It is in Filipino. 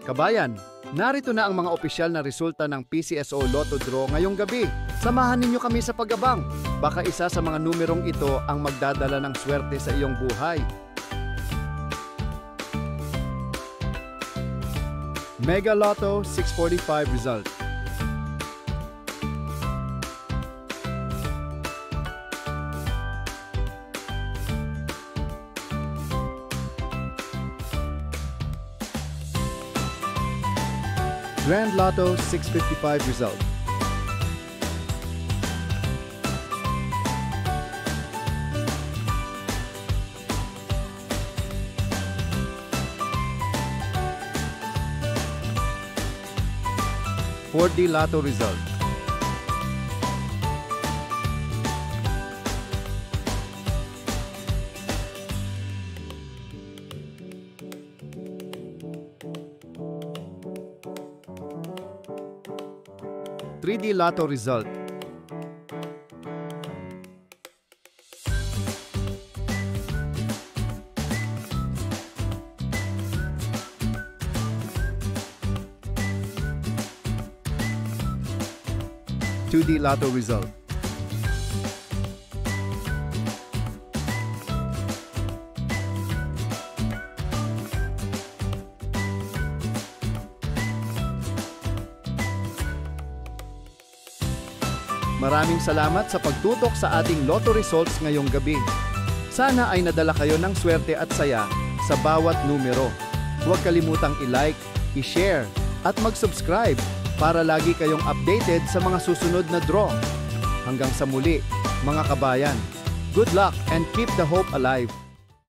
Kabayan, narito na ang mga opisyal na resulta ng PCSO Lotto Draw ngayong gabi. Samahan ninyo kami sa pag-abang. Baka isa sa mga numerong ito ang magdadala ng swerte sa iyong buhay. Mega Lotto 645 result. Grand Lotto 655 result. Four D Lotto result. Three D Lotto result. Two D Lotto result. Maraming salamat sa pagtutok sa ating Lotto results ngayong gabi. Sana ay nadala kayo ng swerte at saya sa bawat numero. Huwag kalimutang i-like, i-share at mag-subscribe para lagi kayong updated sa mga susunod na draw. Hanggang sa muli, mga kabayan. Good luck and keep the hope alive!